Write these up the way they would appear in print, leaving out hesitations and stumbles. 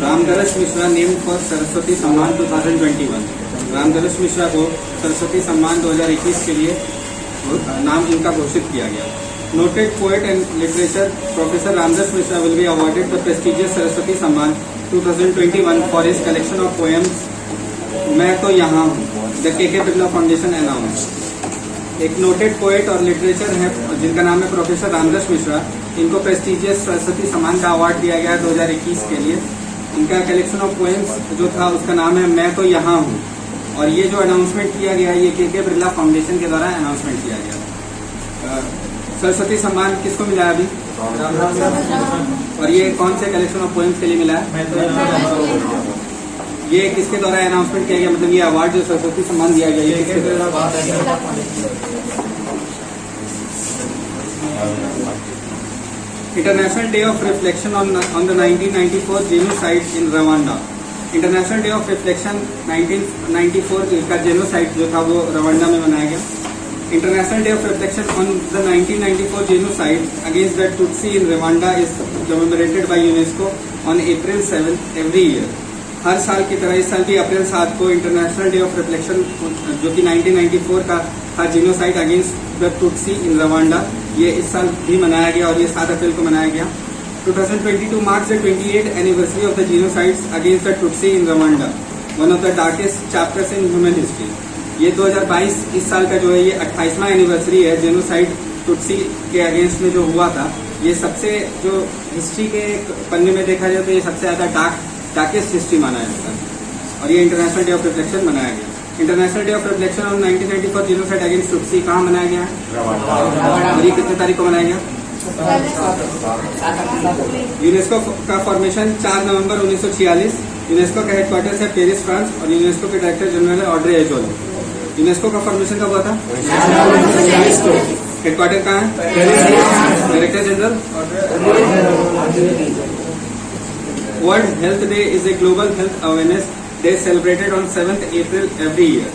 Ramdarsh Mishra name for Saraswati Samman 2021। Ramdarsh Mishra को सरस्वती सम्मान 2021 के लिए नाम इनका घोषित किया गया। Noted poet and literature professor Ramdarash Mishra will be awarded the prestigious Saraswati Samman 2021 for his collection of poems मैं तो यहाँ हूँ। The K Birla foundation announce. एक नोटेड पोएट और लिटरेचर है जिनका नाम है प्रोफेसर रामदर्श मिश्रा। इनको प्रेस्टिजियस सरस्वती सम्मान का अवार्ड दिया गया 2021 के लिए। इनका कलेक्शन ऑफ पोएम्स जो था उसका नाम है मैं तो यहाँ हूँ। और ये जो अनाउंसमेंट किया गया ये के बिरला फाउंडेशन के द्वारा अनाउंसमेंट किया गया। सरस्वती सम्मान किसको मिला है अभी? और ये कौन से कलेक्शन ऑफ पोएम्स के लिए मिला है? ये किसके द्वारा अनाउंसमेंट किया गया, मतलब ये अवार्ड जो सरस्वती सम्मान दिया गया ये किसके द्वारा? International day of reflection on the 1994 genocide in Rwanda. International day of reflection 1994 का जेनोसाइड जो था वो रवांडा में मनाया गया। International day of reflection on the 1994 genocide against the Tutsi in Rwanda is commemorated by UNESCO on April 7 every year. हर साल की तरह इस साल भी अप्रैल 7 को इंटरनेशनल डे ऑफ रिफ्लेक्शन जो कि 1994 का था genocide against the Tutsi in Rwanda, ये इस साल भी मनाया गया और ये 7 अप्रैल को मनाया गया। 2022 marks the 28th anniversary of the genocides against the Tutsi in Rwanda, one of the darkest chapters in human history. ये 2022 इस साल का जो है ये 28वां एनिवर्सरी है जेनोसाइड टुट्सी के अगेंस्ट में जो हुआ था। ये सबसे जो हिस्ट्री के पन्ने में देखा जाए तो ये सबसे ज्यादा डार्केस्ट हिस्ट्री माना जाता है और ये इंटरनेशनल डे ऑफ रिफ्लेक्शन मनाया गया। International day of reflection on 1994 genocide against Tutsi कहाँ मनाया गया है और ये कितने तारीख को मनाया गया? यूनेस्को का फॉर्मेशन 4 नवंबर 1946। यूनेस्को का हेडक्वार्टर्स है पेरिस, फ्रांस और यूनेस्को के डायरेक्टर जनरल है ऑड्रे एजोल। यूनेस्को का फॉर्मेशन कब हुआ था? हेडक्वार्टर कहाँ है? Director general. World Health day is a global health awareness day celebrated on 7 April every year.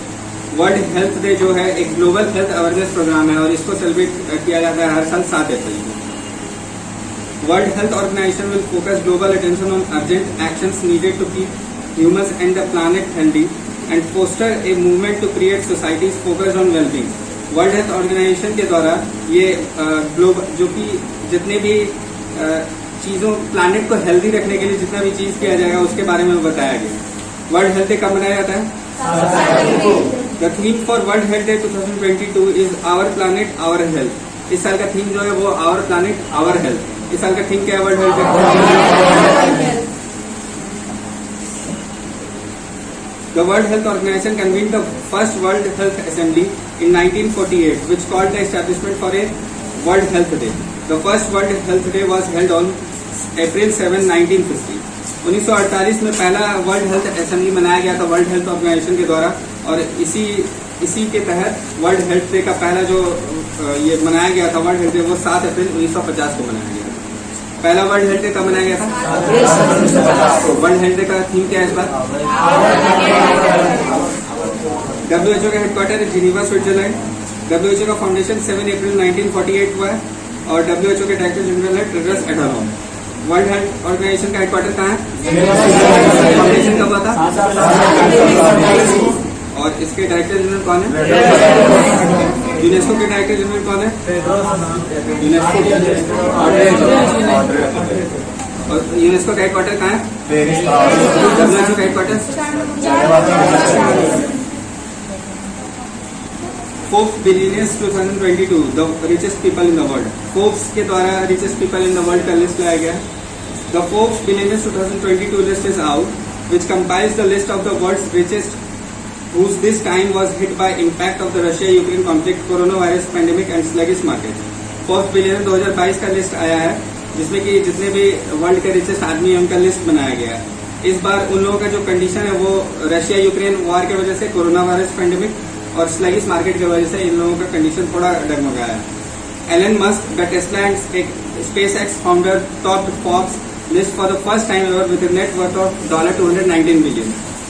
World Health day जो है एक ग्लोबल हेल्थ अवेयरनेस प्रोग्राम है और इसको सेलिब्रेट किया जाता है हर साल 7 अप्रैल को। World Health Organization will focus global attention on urgent actions needed to keep humans and the planet healthy and foster a movement to create societies focused on wellbeing. World Health Organization के द्वारा ये global जो कि जितने भी चीजों planet को healthy रखने के लिए जितना भी चीज किया जाएगा उसके बारे में बताया गया। वर्ल्ड हेल्थ डे कब मनाया जाता है? The theme for World Health Day 2022 is our planet our health. इस साल का थीम जो है वो आवर प्लैनेट आवर हेल्थ। इस साल का थीम क्या है World Health Day? The World Health Organization convened the first World Health Assembly in 1948, which called the establishment for a World Health Day. The first World Health Day was held on April 7, 1950. 1948 में पहला world health assembly मनाया गया था world Health Organization के द्वारा और इसी के तहत वर्ल्ड हेल्थ डे का पहला जो ये मनाया गया था वर्ल्ड हेल्थ डे वो 7 अप्रैल 1950 को मनाया गया। पहला वर्ल्ड हेल्थ डे कब मनाया गया था? वर्ल्ड हेल्थ डे का थीम क्या है इस बार? WHO का हेडक्वार्टर है जिनीवा, स्विट्जरलैंड। WHO का फाउंडेशन 7 अप्रैल 1948 हुआ है और WHO के डायरेक्टर जनरल है टेड्रोस एडहानोम। वर्ल्ड हेल्थ ऑर्गेनाइजेशन का हेडक्वार्टर कहाँ है? फाउंडेशन कब हुआ था? और इसके डायरेक्टर जनरल कौन है? यूनेस्को के डायरेक्टर जनरल कौन है? यूनेस्को। और यूनेस्को का हेडक्वार्टर कहाँ है? WHO का headquarter Forbes billionaires 2022 the richest people in the world. Forbes के द्वारा richest people in the world का लिस्ट लाया गया। The Forbes billionaires 2022 list is out which compiles the list of the world's richest whose this time was hit by impact of the Russia-Ukraine conflict, coronavirus pandemic and sluggish market. Forbes billionaire 2022 का list आया है जिसमें कि जितने भी world के richest आदमी है उनका लिस्ट बनाया गया है। इस बार उन लोगों का जो कंडीशन है वो रशिया यूक्रेन वॉर की वजह से, कोरोना वायरस पेंडेमिक और स्लगिश मार्केट की वजह से इन लोगों का कंडीशन थोड़ा डगमगाया है। Elon Musk, the Tesla and SpaceX founder, topped Forbes list for the first time ever with a net worth of $219 billion।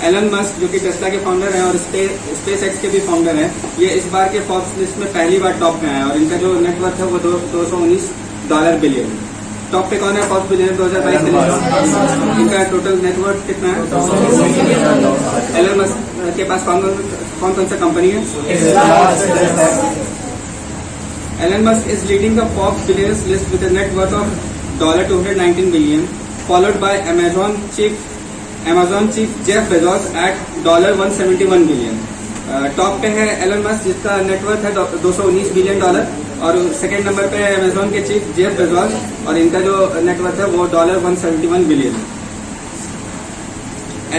Elon Musk जो कि टेस्ला के फाउंडर हैं और SpaceX के भी फाउंडर हैं, ये इस बार के फोर्ब्स लिस्ट में पहली बार टॉप में आए और इनका जो नेटवर्थ है वो $219 बिलियन। टॉप पे कौन है फॉर्ब्स बिलियनर 2022 में? इनका टोटल नेटवर्थ कितना है? एलन मस्क के पास कौन कौन सा कंपनी है? Elon Musk is leading the Forbes billionaires list with a net worth of $219 billion, followed by Amazon chief Jeff Bezos at $171 billion. Top पे है एलन मस्क जिसका नेटवर्थ है $219 बिलियन, और सेकंड नंबर पे है अमेजोन के chief Jeff Bezos और इनका जो नेटवर्थ है वो $171 बिलियन।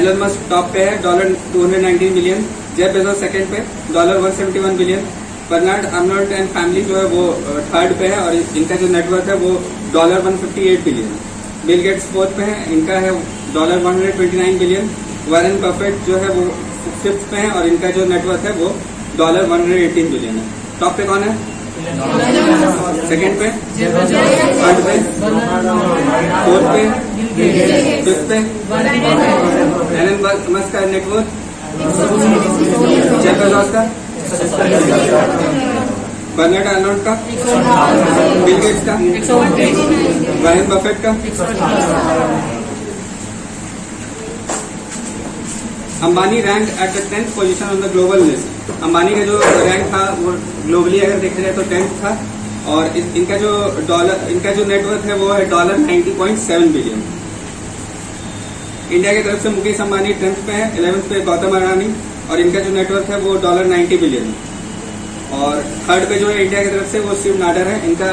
एलन मस्क टॉप पे है $219 बिलियन, जेफ बेजोस सेकंड पे $171 billion, Bernard Arnault and family जो है वो थर्ड पे है और इनका जो नेटवर्थ है वो $158 बिलियन। बिल गेट्स फोर्थ पे है, इनका है $129 बिलियन। वॉरेन बफेट जो है वो फिफ्थ पे है और इनका जो नेटवर्थ है वो $118 बिलियन है। टॉप पे कौन है? सेकंड पे, थर्ड पे, फोर्थ पे, फिफ्थ पे। एलन मस्क का नेटवर्थ, जेफ बेजोस का, बर्नार्ड अर्नोल्ड का, बिल गेट्स का, वॉरेन बफेट का। Ambani rank at the 10th position on the global list. Ambani का जो रैंक था वो ग्लोबली अगर देखा जाए तो 10th था और इनका जो नेटवर्थ है वो है $90.7 बिलियन। इंडिया की तरफ से मुकेश अंबानी 10th पे है, 11th पे गौतम अडानी और इनका जो नेटवर्थ है वो $90 बिलियन। और थर्ड पे जो है इंडिया की तरफ से वो शिव नाडर है, इनका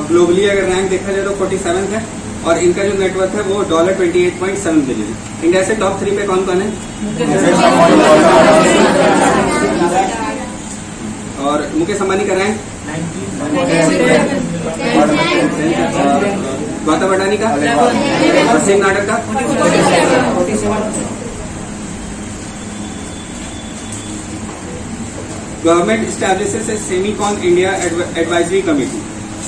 ग्लोबली अगर रैंक देखा जाए तो 47th है और इनका जो नेटवर्थ है वो $28.7 बिलियन। इंडिया से टॉप 3 पे कौन कौन है? और मुकेश अंबानी का रैंक, गौतम अडानी का और शिव नाडर का। Government establishes a Semicon India advisory committee.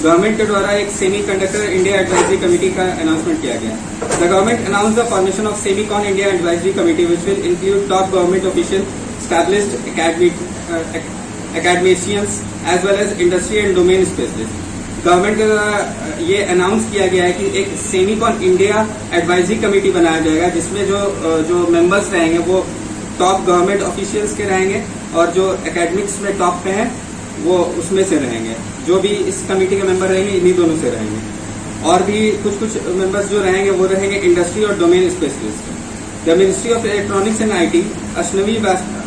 Government के द्वारा एक semiconductor India advisory committee का अनाउंसमेंट किया गया। The government announce the formation of Semicon India advisory committee which will include top government official, established academicians as well as industry and domain specialists। Government के द्वारा ये announce किया गया है कि एक सेमीकॉन इंडिया एडवाइजरी कमेटी बनाया जाएगा जिसमें जो मेंबर्स रहेंगे वो टॉप गवर्नमेंट ऑफिशियल्स के रहेंगे और जो एकेडमिक्स में टॉप पे हैं वो उसमें से रहेंगे। जो भी इस कमेटी के मेंबर रहेंगे इन्हीं दोनों से रहेंगे और भी कुछ मेंबर्स जो रहेंगे वो रहेंगे इंडस्ट्री और domain specialist. The Ministry of Electronics and IT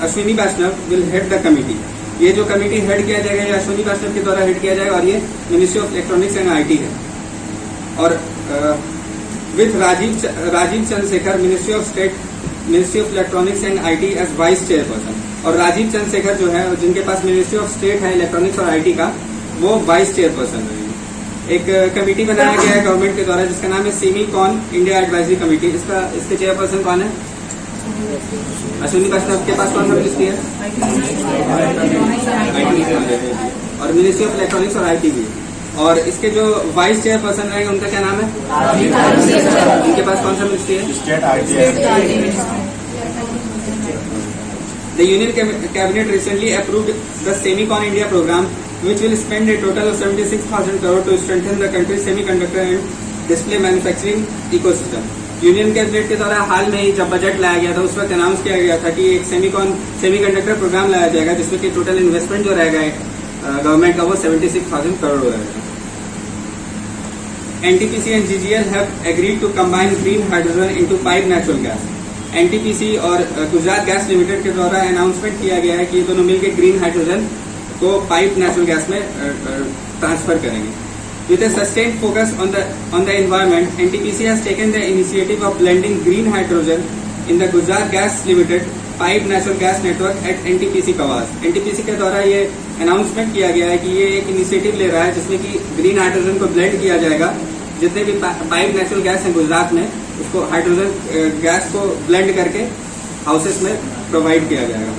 Ashwini Vaishnaw will head the committee. ये जो कमेटी हेड किया जाएगा ये अश्विनी वैष्णव के द्वारा हेड किया जाएगा और ये Ministry of Electronics and IT है। और with Rajeev Chandrasekhar Ministry of Electronics and IT as vice chairperson. और राजीव चंद्रशेखर जो है जिनके पास मिनिस्ट्री ऑफ स्टेट है इलेक्ट्रॉनिक्स और IT का, वो वाइस चेयरपर्सन रहेंगे। एक कमेटी बनाया गया है गवर्नमेंट के द्वारा जिसका नाम है सेमीकॉन इंडिया एडवाइजरी कमेटी। इसके चेयरपर्सन कौन है? अश्विनी वैष्णव के पास कौन सा मिनिस्ट्री है? और मिनिस्ट्री ऑफ इलेक्ट्रॉनिक्स और IT भी। और इसके जो वाइस चेयरपर्सन रहेंगे उनका क्या नाम है? उनके पास कौन सा मिनिस्ट्री है? The Union Cabinet recently approved the Semicon India program, which will spend a total of 76,000 crore to strengthen the country's semiconductor and display manufacturing ecosystem। Union cabinet के द्वारा हाल में ही जब बजट लाया गया था उस वक्त अनाउंस किया गया था कि एक सेमीकंडक्टर प्रोग्राम लाया जाएगा जिसमें कि टोटल इन्वेस्टमेंट जो रहेगा गवर्नमेंट का वो 76,000 करोड़ रहेगा। NTPC and GGL have agreed to combine green hydrogen into piped natural gas। NTPC और गुजरात गैस लिमिटेड के द्वारा अनाउंसमेंट किया गया है कि ये दोनों मिलकर ग्रीन हाइड्रोजन को पाइप नेचुरल गैस में ट्रांसफर करेंगे। With a sustained focus on the environment, NTPC has taken the initiative of blending green hydrogen in the Gujarat Gas Limited piped natural gas network at NTPC Kawas। NTPC के द्वारा ये announcement किया गया है कि ये एक इनिशिएटिव ले रहा है जिसमें कि ग्रीन हाइड्रोजन को ब्लेंड किया जाएगा। जितने भी पाइप नेचुरल गैस है गुजरात में उसको हाइड्रोजन गैस को ब्लेंड करके हाउसेस में प्रोवाइड किया जाएगा।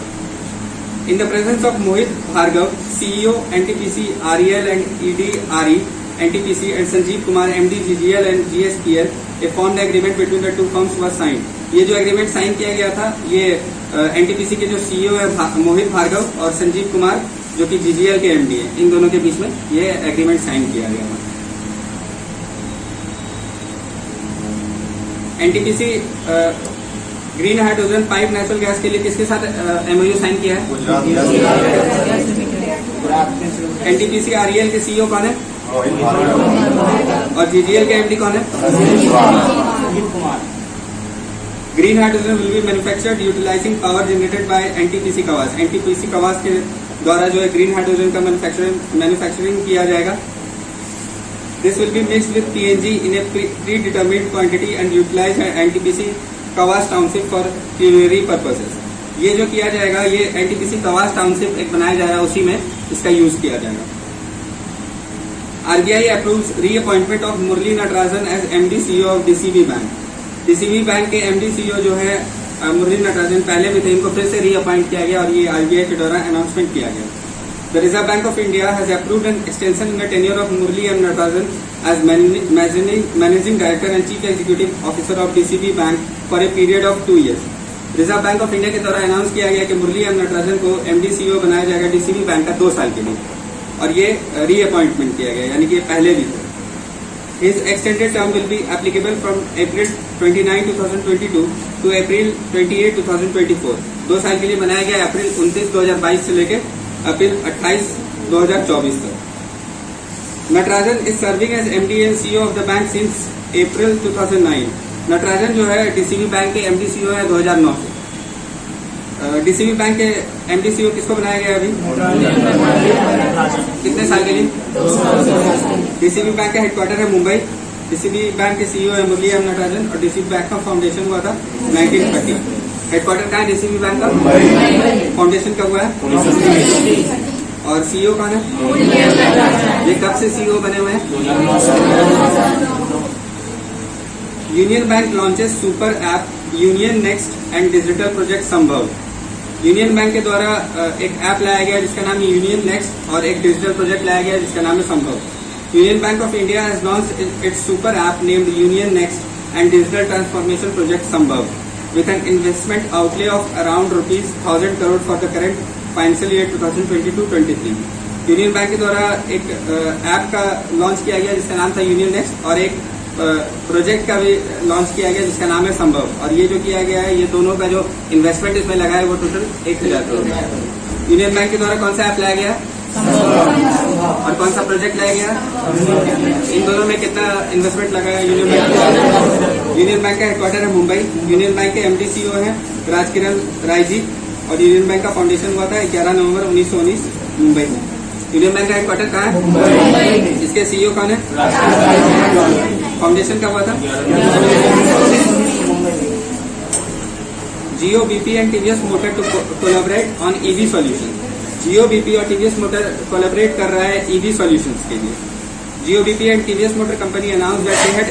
In the presence of Mohit Bhargav, CEO NTPC REL and ED-RE NTPC and Sanjeev Kumar MD GGL and GSPL, a formed agreement between the two firms was signed। ये जो agreement sign किया गया था ये NTPC के जो CEO है मोहित भार्गव और संजीव कुमार जो कि GGL के MD है, इन दोनों के बीच में ये एग्रीमेंट साइन किया गया था। NTPC green hydrogen pipe natural gas के लिए किसके साथ एमओयू साइन किया है? एनटीपीसी आरईएल के सीईओ कौन है और जीजीएल के एमडी कौन है? Green hydrogen will be manufactured utilising power generated by NTPC Kawas. NTPC Kawas के द्वारा जो है ग्रीन हाइड्रोजन का मैन्युफैक्चरिंग किया जाएगा। This will be mixed with PNG in a predetermined quantity and utilise NTPC Kawas township for culinary purposes. ये जो किया जाएगा ये एनटीपीसी कवास टाउनशिप एक बनाया जा रहा है, उसी में इसका यूज किया जाएगा। RBI approves reappointment of Murali Natarajan as MD CEO of DCB Bank. DCB Bank के एमडी सीईओ जो है मुरली नटराजन पहले भी थे, इनको फिर से रीअपॉइंट किया गया और ये आरबीआई के द्वारा अनाउंसमेंट किया गया। The Reserve Bank of India has approved an extension in the tenure of Murali M Natarajan as managing director and chief executive officer of DCB Bank for a period of 2 years। Reserve Bank of India के द्वारा announce किया गया कि मुरली M Natarajan को MD CEO बनाया जाएगा DCB bank का 2 साल के लिए, और ये रीअपॉइंटमेंट किया गया, यानी कि पहले भी थे। His extended term will be applicable from April 29, 2022 to April 28, 2024। 2 साल के लिए बनाया गया अप्रैल 29, 2022 से लेकर अप्रैल 28, 2024 तक। Natarajan is serving as MD and CEO of the bank since April 2009। Natarajan जो है डीसीबी बैंक के एमडी सीईओ है 2009 से। डीसीबी बैंक के एमडी सीईओ किसको बनाया गया अभी? कितने साल के लिए? डीसीबी बैंक का हेडक्वार्टर है मुंबई। डीसीबी बैंक के सीईओ है मुरली एम नटराजन और डीसीबी बैंक का फाउंडेशन हुआ था 1930। हेडक्वार्टर कहाँ है डीसीबी बैंक का? फाउंडेशन कब हुआ है? और सीईओ कौन है? ये कब से सीईओ बने हुए हैं? Union bank launches super app union next and digital project संभव। यूनियन बैंक के द्वारा एक ऐप लाया गया जिसका नाम है यूनियन नेक्स्ट और एक डिजिटल प्रोजेक्ट लाया गया जिसका नाम है संभव। Union bank of India has launched it's super app named union next and digital transformation project संभव with an investment outlay of around ₹1000 crore for the current financial year 2022-23। Union bank के द्वारा एक ऐप का launch किया गया जिसका नाम था यूनियन नेक्स्ट और एक प्रोजेक्ट का भी लॉन्च किया गया जिसका नाम है संभव। और ये जो किया गया है ये दोनों का जो इन्वेस्टमेंट इसमें लगा है वो टोटल 1000 करोड़ है। यूनियन बैंक के द्वारा कौन सा ऐप लाया गया और कौन सा प्रोजेक्ट लाया गया? इन दोनों में कितना इन्वेस्टमेंट लगा है यूनियन बैंक? यूनियन बैंक का हेडक्वार्टर है मुंबई। यूनियन बैंक के एमडी सीईओ है राजकिरण राय जी और यूनियन बैंक का फाउंडेशन हुआ था 11 नवंबर 1919 मुंबई में। यूनियन बैंक का हेडक्वार्टर कहाँ है? इसके सीईओ कौन है? फाउंडेशन कब हुआ था? Jio BP and TVS motor to collaborate on EV solution. Jio BP और टीवीएस मोटर कोलैबोरेट कर रहा है ईवी सॉल्यूशंस के लिए। Jio BP and TVS motor company announced that they had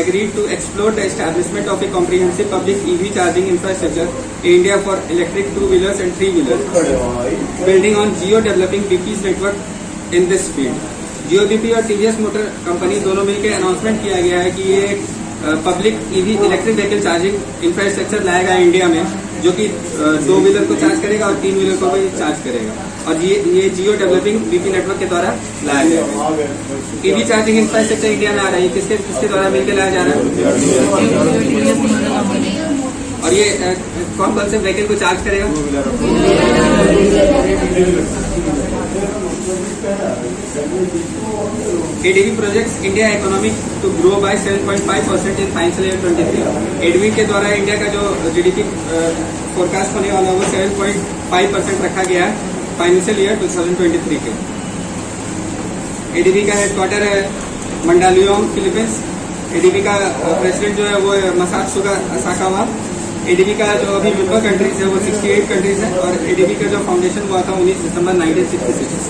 agreed to explore the establishment of a comprehensive public EV charging infrastructure in India for electric 2-wheelers and 3-wheelers, building on Jio developing BP's network in this field। Jio BP और TVS motor company दोनों मिलकर announcement किया गया है कि ये एक public EV electric vehicle charging infrastructure लाएगा इंडिया में जो कि 2 व्हीलर को चार्ज करेगा और 3 व्हीलर को भी चार्ज करेगा। और ये जियो डेवलपिंग बीपी नेटवर्क के द्वारा लाया गया है। ईवी चार्जिंग इंफ्रास्ट्रक्चर इंडिया में आ रहा है, किसके द्वारा मिलकर लाया जा रहा है? और ये कौन कौन से व्हीकल को चार्ज करेगा? ADB projects India economy to grow by 7.5% in financial year 23। ADB के द्वारा इंडिया का जो GDP फोरकास्ट होने वाला है वो 7.5% रखा गया है फाइनेंशियल ईयर 2023 के। ADB का हेडक्वार्टर है मंडालियोंग फिलीपींस। ADB का प्रेसिडेंट जो है वो मसात्सुका साकावा। ADB का जो अभी मेंबर कंट्रीज है वो 68 कंट्रीज है और ADB का जो फाउंडेशन हुआ था 19 दिसंबर 1966।